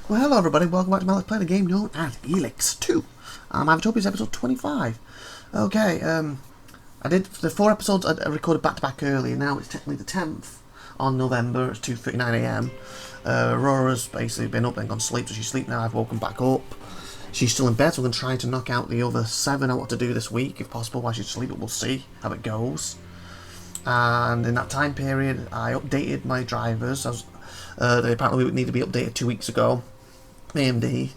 Well, hello everybody, welcome back to my Let's Play, the game known as Elex II. IVATOPIA's episode 25. Okay, I did the 4 episodes I recorded back to back earlier. Now it's technically the 10th on November, it's 2:39 AM. Aurora's basically been up and gone to sleep, so she's asleep now. I've woken back up. She's still in bed, so I'm going to try to knock out the other 7 I want to do this week, if possible, while she's asleep, but we'll see how it goes. And in that time period, I updated my drivers. They apparently need to be updated 2 weeks ago. AMD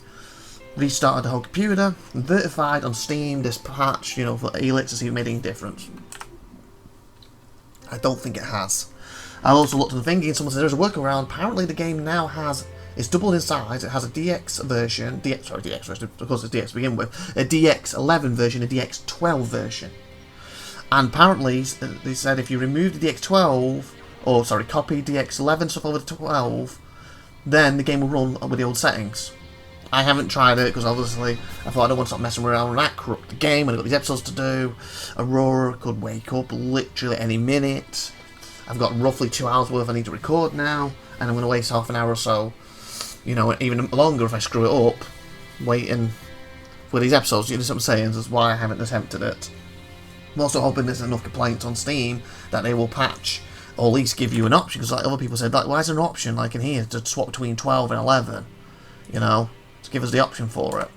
restarted the whole computer, verified on Steam this patch, you know, for Elex to see if it made any difference. I don't think it has. I also looked at the thinking, someone said there's a workaround. Apparently the game now it's doubled in size. It has a DX version, DX version, of course it's DX to begin with, a DX11 version, a DX12 version. And apparently they said if you remove the DX12, or sorry, copy DX11 stuff over to 12, then the game will run with the old settings. I haven't tried it because obviously I thought I don't want to stop messing around with that, corrupt the game, and I've got these episodes to do. Aurora could wake up literally any minute. I've got roughly 2 hours worth I need to record now, and I'm going to waste half an hour or so, you know, even longer if I screw it up, waiting for these episodes. You know what I'm saying? That's why I haven't attempted it. I'm also hoping there's enough complaints on Steam that they will patch, or at least give you an option, because like other people said, like, why is there an option like in here to swap between 12 and 11, you know, to give us the option for it.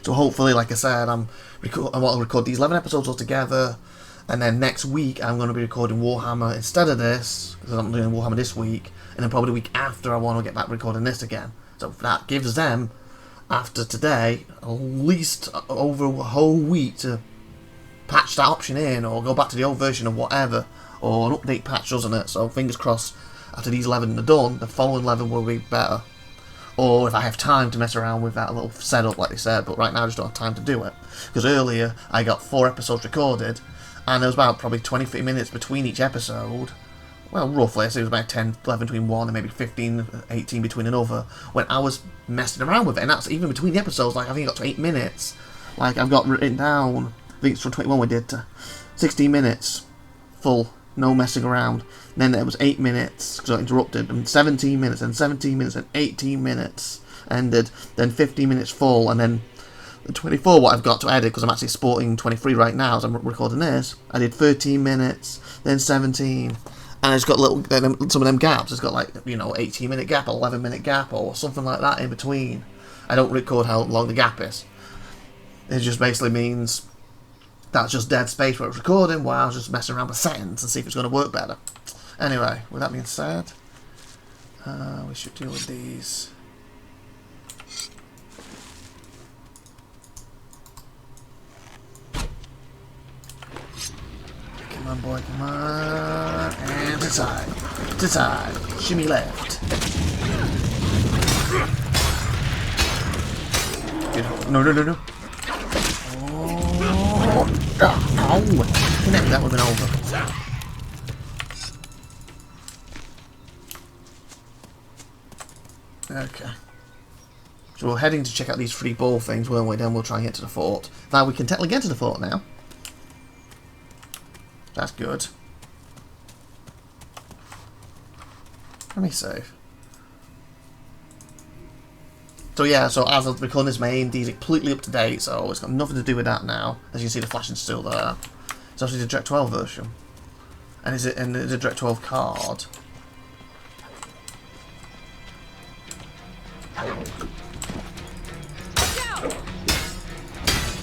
So hopefully, like I said, I want to record these 11 episodes all together, and then next week I'm going to be recording Warhammer instead of this, because I'm doing Warhammer this week, and then probably the week after I want to get back recording this again. So that gives them, after today, at least over a whole week to patch that option in, or go back to the old version of whatever, or an update patch, doesn't it? So fingers crossed, after these 11 are done, the following 11 will be better. Or if I have time to mess around with that little setup, like they said, but right now I just don't have time to do it. Because earlier, I got 4 episodes recorded, and there was about probably 20-30 minutes between each episode. Well, roughly, I say it was about 10, 11 between one, and maybe 15, 18 between another, when I was messing around with it. And that's even between the episodes, like I think I got to 8 minutes. Like I've got written down, I think it's from 21 we did to 16 minutes full. No messing around. And then it was 8 minutes because I interrupted, and 17 minutes, and 17 minutes, and 18 minutes ended. Then 15 minutes full, and then the 24 what I've got to edit because I'm actually sporting 23 right now as I'm recording this. I did 13 minutes, then 17, and it's got little some of them gaps. It's got like 18-minute gap, 11-minute gap, or something like that in between. I don't record how long the gap is. It just basically means that's just dead space where I was recording while I was just messing around with settings and see if it's going to work better. Anyway, with that being said, we should deal with these. Come on, boy, come on. And to side. To side. Shimmy left. No, no, no, no. Oh, maybe that would have been over. Okay. So we're heading to check out these 3 ball things, weren't we? Then we'll try and get to the fort. Now we can technically get to the fort now. That's good. Let me save. So yeah, so as of recording this, my AMD is completely up to date, so it's got nothing to do with that now. As you can see, the flashing's still there. It's actually the Direct 12 version, and it's a Direct 12 card. Come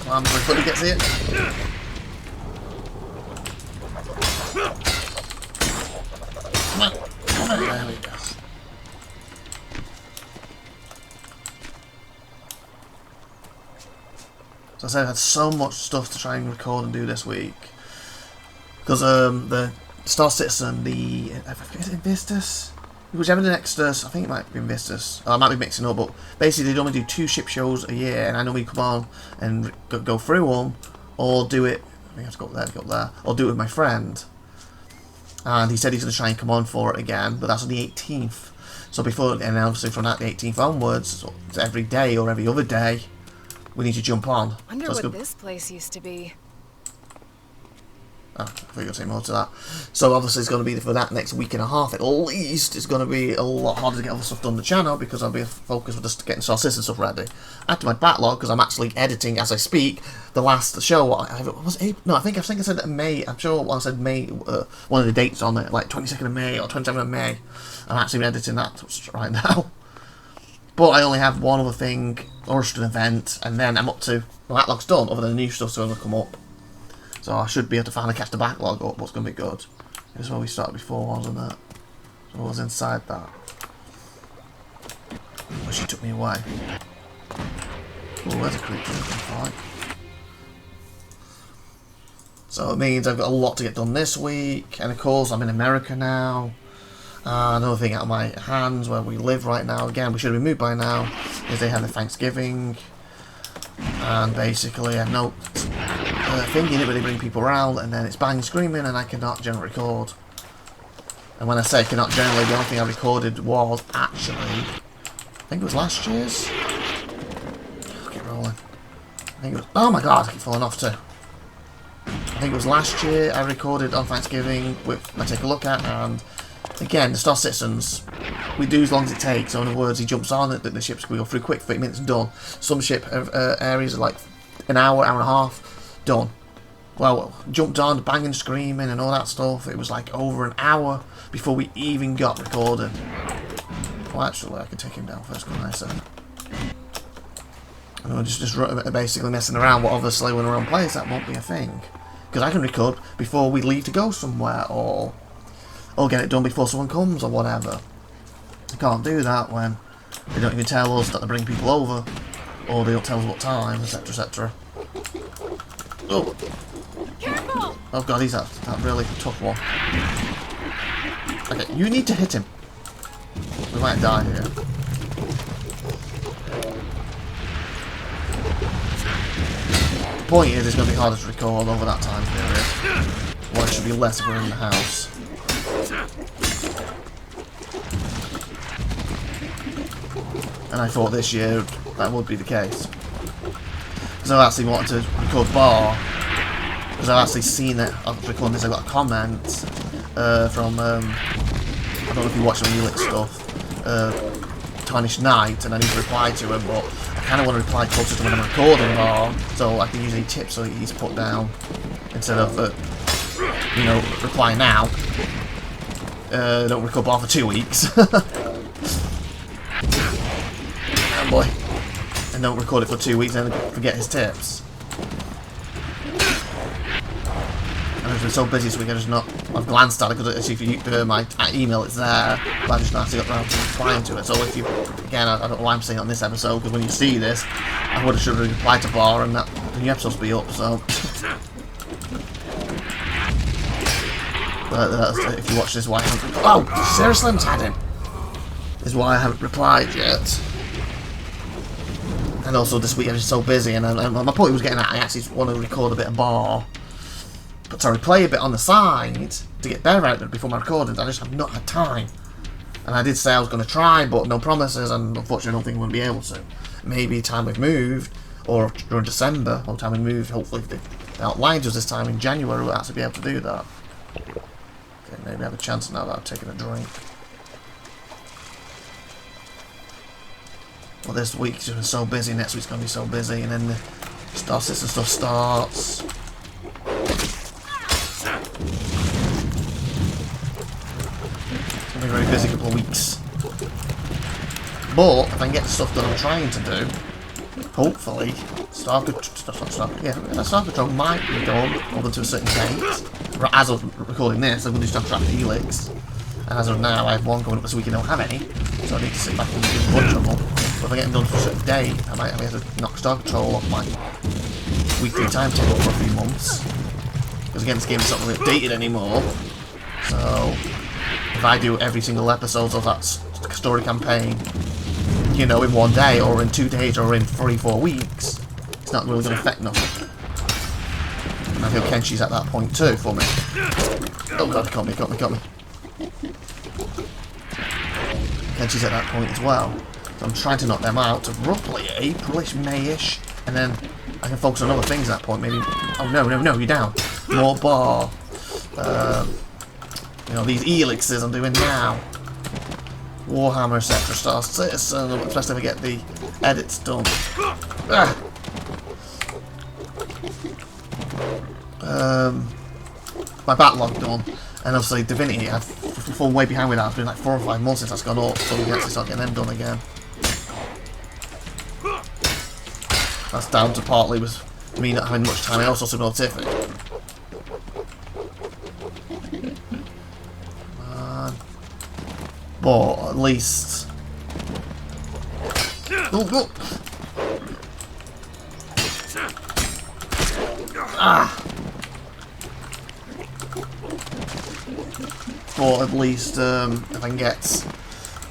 on, before he gets it. Come on, come on. There we go. So I said I had so much stuff to try and record and do this week. Because the Star Citizen, is it Invictus? Whichever the next, I think it might be Invictus. I might be mixing up, but basically they only do 2 ship shows a year, and I normally come on and go through them, or do it, I think I have to go up there, or do it with my friend. And he said he's going to try and come on for it again, but that's on the 18th. So before, and obviously from that, the 18th onwards, so it's every day or every other day, we need to jump on. Wonder what this place used to be. I think you'll say more to that. So obviously it's going to be for that next week and a half at least. It's going to be a lot harder to get other stuff done on the channel because I'll be focused with just getting Star Citizen stuff ready. Add to my backlog because I'm actually editing as I speak. The last show, was April? No, I think I said May. I'm sure I said May. One of the dates on it, like 22nd of May or 27th of May. I'm actually editing that right now. But I only have one other thing, or just an event, and then I'm up to my backlog's done. Other than the new stuff's going to come up. So I should be able to finally catch the backlog up, what's going to be good. This is where we started before, wasn't it? So I was inside that. But she took me away. Oh, there's a creature I can fight. So it means I've got a lot to get done this week. And of course, I'm in America now. Another thing out of my hands where we live right now, again, we should have been moved by now, is they have the Thanksgiving. And basically, I have no thing in it where they bring people around, and then it's bang screaming, and I cannot generally record. And when I say I cannot generally, the only thing I recorded was actually, I think it was last year's. Keep rolling. I think it was. Oh my god, I keep falling off too. I think it was last year I recorded on Thanksgiving with I take a look at, and again the Star Citizens. We do as long as it takes. So in other words, he jumps on it. The ships we go through quick, 30 minutes done. Some ship areas are like an hour, hour and a half done. Well, jumped on, banging, screaming, and all that stuff. It was like over an hour before we even got recorded. Well, actually, I could take him down first, couldn't I? So, and we're just basically messing around. But obviously, when we're on place, that won't be a thing because I can record before we leave to go somewhere, or get it done before someone comes, or whatever. I can't do that when they don't even tell us that they bring people over, or they don't tell us what time, etc., etc. Oh. Careful! Oh god, he's that really tough one. Okay, you need to hit him. We might die here. The point is, it's going to be harder to record over that time period. Well, it should be less if we're in the house. And I thought this year that would be the case. Because I actually wanted to record bar. Because I've actually seen it. After recording this, I got a comment from I don't know if you watch some Elex stuff, Tarnished Knight, and I need to reply to him, but I kind of want to reply closer to when I'm recording bar, so I can use any tips so he's put down instead of you know, reply now. Don't record bar for 2 weeks. Oh boy. And don't record it for 2 weeks and then forget his tips. And I've been so busy this week, I've glanced at it, because if you my email, it's there, but I've just not actually got around to replying to it. So if you, again, I don't know why I'm saying it on this episode, because when you see this, I would have should have replied to Bar, and that the new episode's be up, so. But if you watch this, why I haven't. Oh! Sarah Slim's had him! Is why I haven't replied yet. And also this week I'm just so busy, and my point was getting at, I actually want to record a bit of Bar. But sorry, play a bit on the side to get better at it before my recordings. I just have not had time. And I did say I was going to try, but no promises, and unfortunately I don't think I'm going to be able to. Maybe time we've moved, or during December, or time we moved, hopefully if they outlined us this time in January, we'll actually be able to do that. Okay, maybe I have a chance now that I've taken a drink. Well, this week's been so busy, next week's going to be so busy, and then the Star Citizen stuff starts. It's going to be a very busy couple of weeks. But, if I can get the stuff that I'm trying to do, hopefully, Star Control might be done up to a certain date. As of recording this, I'm going to do Star Trek Helix. And as of now, I have one coming up this week and don't have any. So I need to sit back and do a bunch of them. But if I get them done for a certain date, I might have to knock Star Control off my weekly timetable for a few months. Because again, this game is not really updated anymore. So, if I do every single episode of that story campaign, you know, in 1 day, or in 2 days, or in 3-4 weeks, it's not really going to affect nothing. And I feel Kenshi's at that point too for me. Oh god, he got me. Kenshi's at that point as well. So I'm trying to knock them out to roughly Aprilish, Mayish, and then I can focus on other things at that point. Maybe. Oh no, you're down. More Bar. You know, these elixes I'm doing now. Warhammer, etc. Star Citizen, especially if I get the edits done. My backlog done, and obviously Divinity, I've fallen way behind with that. It's been like 4 or 5 months since that's gone up, so we can actually start getting them done again. That's down to partly with me not having much time. I also scientific. But at least. Oh. Ah. But at least if I can get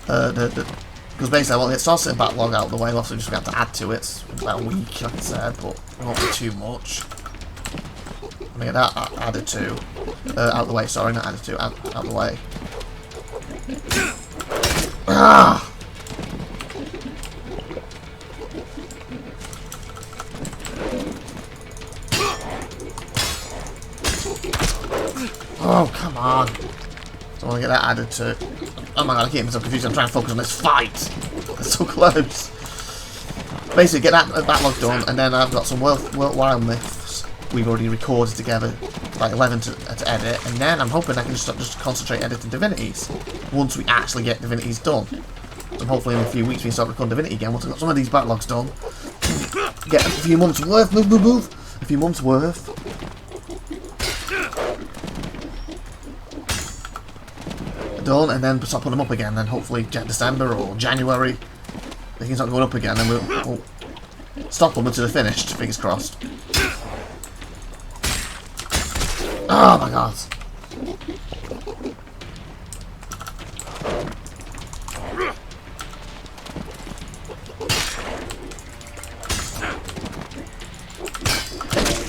because basically I want to get Star Citizen backlog out of the way. I'll also just have to add to it. It's about a week, like I said, but it won't be too much. I'm gonna get that added to out of the way. Sorry, not added to, out of the way. Ah! Oh, come on. So I want to get that added to. Oh my god, I keep myself confused. I'm trying to focus on this fight. It's so close. Basically, get that backlog done, and then I've got some wild myths we've already recorded together, like 11 to edit, and then I'm hoping I can just concentrate editing Divinities once we actually get Divinities done. So hopefully in a few weeks we can start recording Divinity again once I've got some of these backlogs done. Get a few months worth, move. A few months worth. Done, and then start putting them up again. Then hopefully December or January they can start going up again, and we'll stop them until they're finished. Fingers crossed. Oh my god!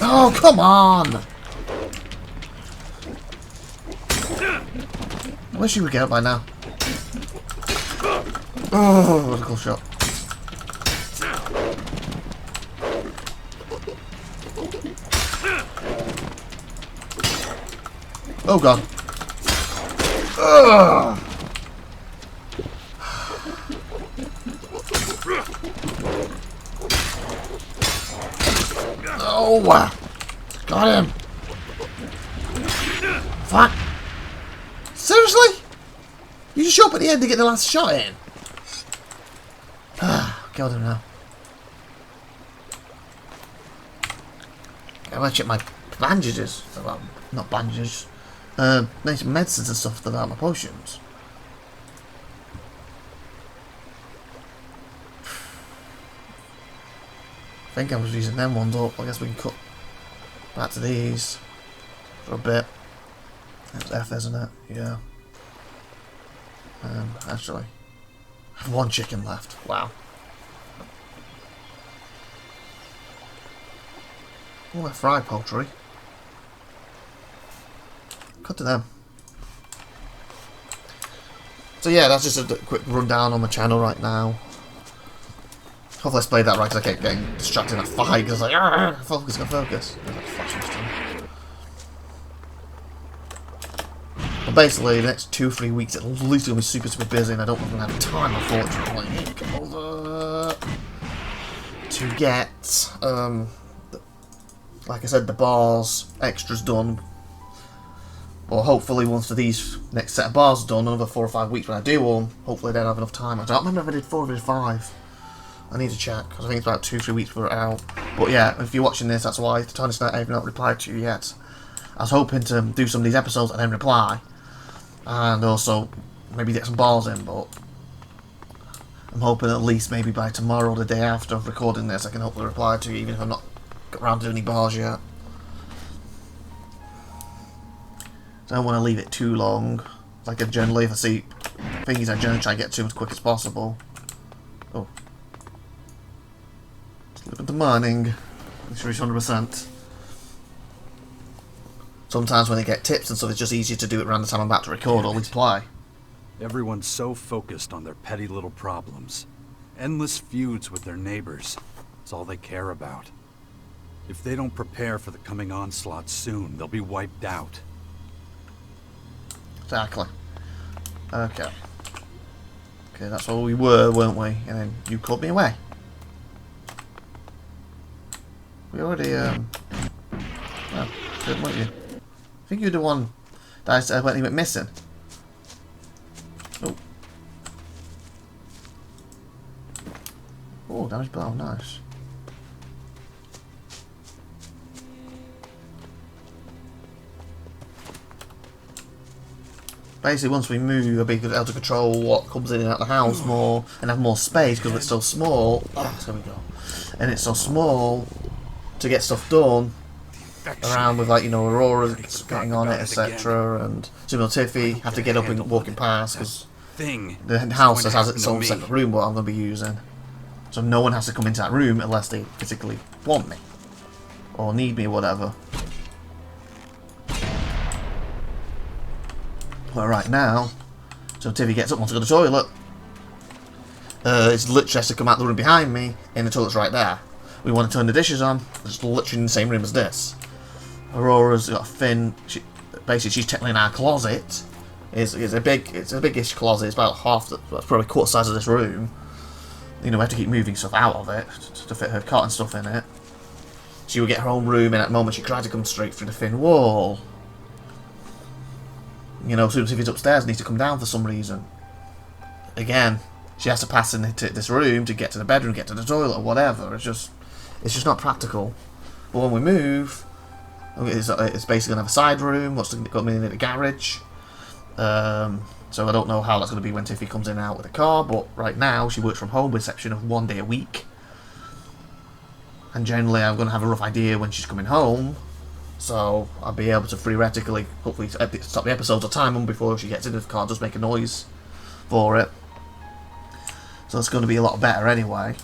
Oh come on! I wish you would get up by now. Oh, what a cool shot. Oh god. Ugh. Oh, got him. Fuck. Seriously? You just show up at the end to get the last shot in? Killed him now. I might check my bandages. Well, not bandages. Nice medicines and stuff about my potions. I think I was using them ones up. I guess we can cut back to these for a bit. It's F, isn't it? Yeah. Actually, I have 1 chicken left. Wow. All that fried poultry. Cut to them. So yeah, that's just a quick rundown on my channel right now. Hopefully I played that right, because I kept getting distracted in a fight, because I was like, focus. But basically, the next 2-3 weeks at least going to be super busy, and I don't even have time, unfortunately, to get, like I said, the bars extras done. Or hopefully once these next set of bars are done, another 4 or 5 weeks when I do them, hopefully then I have enough time. I don't remember if I did 4 or 5. I need to check, because I think it's about 2-3 weeks before it's out. But yeah, if you're watching this, that's why Tony Snap I have not replied to you yet. I was hoping to do some of these episodes and then reply. And also, maybe get some bars in, but I'm hoping at least maybe by tomorrow or the day after recording this, I can hopefully reply to you, even if I'm not got around to doing any bars yet. So I don't want to leave it too long. Like generally, if I see things, I generally try to get to them as quick as possible. Oh. Just look at the mining. Make sure it's 100%. Sometimes when they get tips and stuff, it's just easier to do it around the time I'm about to record or reply. Everyone's so focused on their petty little problems. Endless feuds with their neighbors. It's all they care about. If they don't prepare for the coming onslaught soon, they'll be wiped out. exactly. Okay. Okay, that's where we were, weren't we? And then you called me away. We already, oh, good, weren't you? I think you're the one that I went missing. Oh. Oh, damage blow, nice. Basically, once we move, we'll be able to control what comes in and out of the house more, and have more space because it's so small. Oh, there we go. And it's so small to get stuff done around with, like, you know, Aurora getting on it, etc. And Sumo Tiffy have to get up and walking past because the house has its own separate room what I'm going to be using. So no one has to come into that room unless they particularly want me or need me or whatever. But right now, so Tiffy gets up, wants to go to the toilet. It's literally has to come out the room behind me, and the toilet's right there. We want to turn the dishes on. It's literally in the same room as this. Aurora's got a fin. Basically, she's technically in our closet. It's a big-ish closet. It's about half. That's probably quarter size of this room. You know, we have to keep moving stuff out of it to fit her cot and stuff in it. She will get her own room, and at the moment she tried to come straight through the thin wall. You know, as soon as if he's upstairs, needs to come down for some reason. Again, she has to pass into this room to get to the bedroom, get to the toilet, or whatever. It's just not practical. But when we move, it's basically gonna have a side room. What's got me in the garage? So I don't know how that's gonna be when Tiffy comes in and out with the car. But right now, she works from home with exception of 1 day a week. And generally, I'm gonna have a rough idea when she's coming home. So I'll be able to theoretically, hopefully, stop the episodes or time them before she gets into the car, just make a noise for it. So it's going to be a lot better anyway.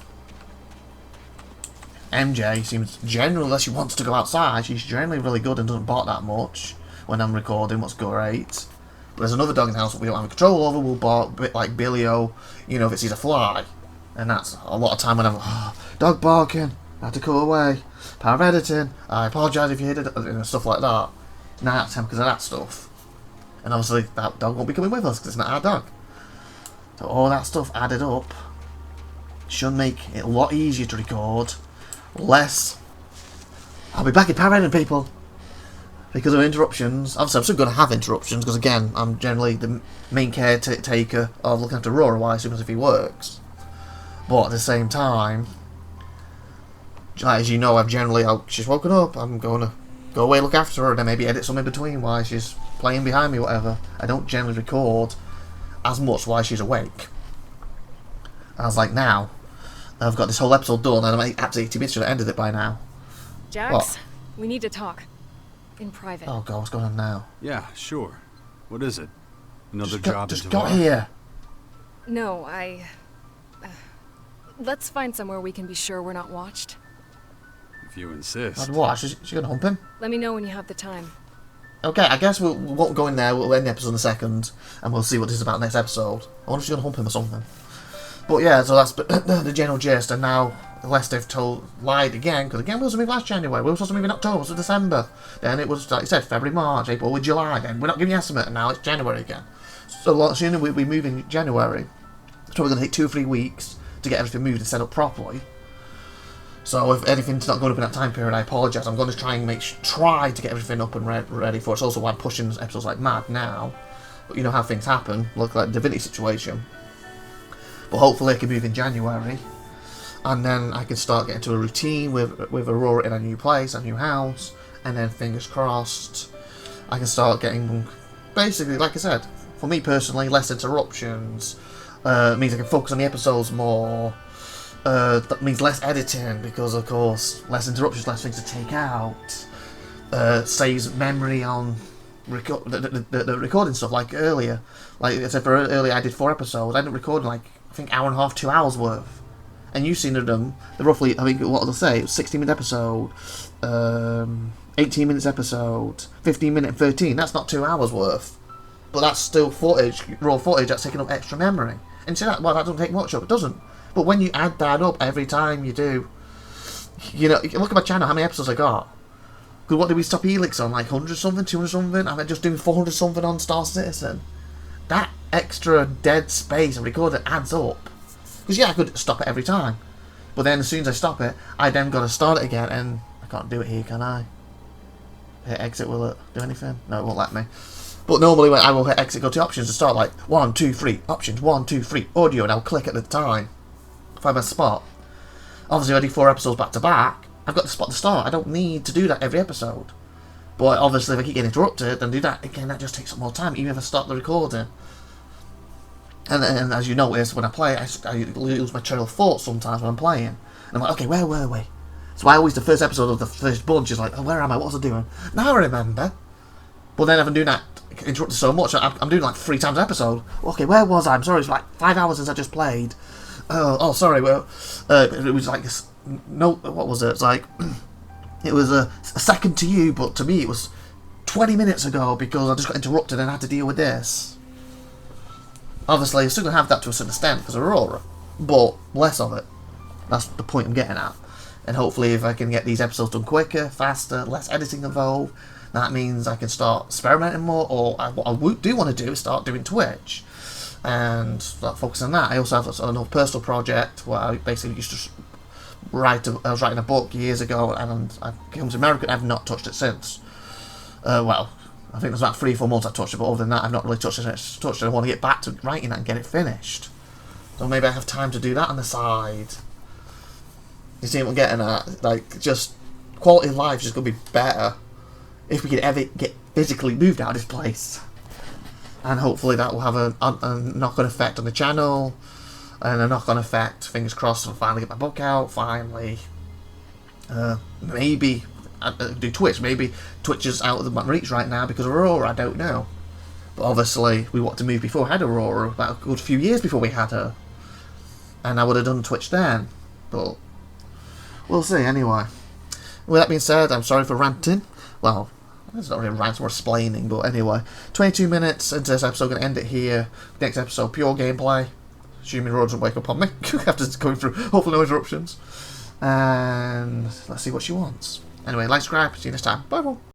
MJ seems generally, unless she wants to go outside, she's generally really good and doesn't bark that much when I'm recording, what's great. But there's another dog in the house that we don't have control over, will bark a bit like Billy-O, you know, if it sees a fly. And that's a lot of time when I'm, dog barking, I have to go away. Power of editing, I apologise if you hit it, and stuff like that. 9 out of 10 because of that stuff. And obviously that dog won't be coming with us because it's not our dog. So all that stuff added up should make it a lot easier to record. Less. I'll be back in power editing, people. Because of interruptions. Obviously I'm still going to have interruptions because again, I'm generally the main caretaker of looking after Aurora while as soon as if he works. But at the same time, as you know, she's woken up, I'm going to go away, look after her, and then maybe edit some in between while she's playing behind me, whatever. I don't generally record as much while she's awake. I was like, now, I've got this whole episode done, and I'm at 80 minutes, should have ended it by now. Jax, What? we need to talk. In private. Oh god, what's going on now? Yeah, sure. What is it? Another job Just in got Devar? here. No, let's find somewhere we can be sure we're not watched. If you insist. I'd watch. She's going to hump him? Let me know when you have the time. Okay, I guess we won't go in there, we'll end the episode in a second, and we'll see what this is about next episode. I wonder if she's going to hump him or something. But yeah, so that's the general gist, and now, unless they've lied again, because again we were supposed to move last January, we were supposed to move in October, so December, then it was, like you said, February, March, April, with July, then we're not giving you an estimate, and now it's January again. So sooner we move in January, it's probably going to take 2 or 3 weeks to get everything moved and set up properly. So if anything's not going up in that time period, I apologise. I'm going to try and try to get everything up and ready for it. It's also why I'm pushing episodes like mad now. But you know how things happen. Look like the Divinity situation. But hopefully I can move in January. And then I can start getting to a routine with Aurora in a new place, a new house. And then fingers crossed, I can start getting, basically, like I said, for me personally, less interruptions. Means I can focus on the episodes more. That means less editing because, of course, less interruptions, less things to take out. Saves memory on the recording stuff. Like earlier, like I said, earlier I did 4 episodes. I ended up recording like I think hour and a half, 2 hours worth. And you've seen them. They're roughly, I think, what did I say? It was 60-minute episode, 18 minutes episode, 15-minute, 13. That's not 2 hours worth, but that's still footage, raw footage that's taking up extra memory. And so that doesn't take much up. It doesn't. But when you add that up every time you do, you know, look at my channel, how many episodes I got. Because what did we stop Elex on? Like 100 something, 200 something? I'm just doing 400 something on Star Citizen. That extra dead space and recording adds up. Because yeah, I could stop it every time. But then as soon as I stop it, I then got to start it again, and I can't do it here, can I? Hit exit, will it do anything? No, it won't let me. But normally when I will hit exit, go to options to start, like 1, 2, 3, options, 1, 2, 3, audio, and I'll click at the time. Find my spot. Obviously, I do 4 episodes back to back. I've got the spot to start. I don't need to do that every episode. But obviously, if I keep getting interrupted, then do that again. That just takes up more time, even if I start the recording. And as you notice, when I play, I lose my trail of thought sometimes when I'm playing. And I'm like, okay, where were we? So I always, the first episode of the first bunch is like, oh, where am I? What was I doing? Now I remember. But then if I'm doing that, interrupted so much, I'm doing like 3 times an episode. Okay, where was I? I'm sorry, it's like 5 hours since I just played. Oh, sorry. Well, it was like this. No, what was it? It's like it was a second to you, but to me it was 20 minutes ago because I just got interrupted and I had to deal with this. Obviously, I'm still gonna have that to a certain extent because of Aurora, but less of it. That's the point I'm getting at. And hopefully, if I can get these episodes done quicker, faster, less editing involved, that means I can start experimenting more. Or what I do want to do is start doing Twitch and start focusing on that. I also have another personal project where I basically used to write. I was writing a book years ago, and I've come to America and I've not touched it since. Well, I think it was about 3 or 4 months I touched it, but other than that, I've not really touched it. I want to get back to writing that and get it finished. So maybe I have time to do that on the side. You see what I'm getting at? Like, just quality of life is just going to be better if we could ever get physically moved out of this place. And hopefully that will have a knock-on effect on the channel, and a knock-on effect, fingers crossed, I'll finally get my book out, finally. Maybe do Twitch. Maybe Twitch is out of my reach right now because of Aurora, I don't know. But obviously, we wanted to move before we had Aurora, about a good few years before we had her. And I would have done Twitch then, but we'll see anyway. With that being said, I'm sorry for ranting. Well, it's not really rant, more explaining, but anyway. 22 minutes into this episode, going to end it here. Next episode, pure gameplay. Assuming Aurora doesn't wake up on me after going through, hopefully no interruptions. And let's see what she wants. Anyway, like, subscribe, see you next time. Bye, bye.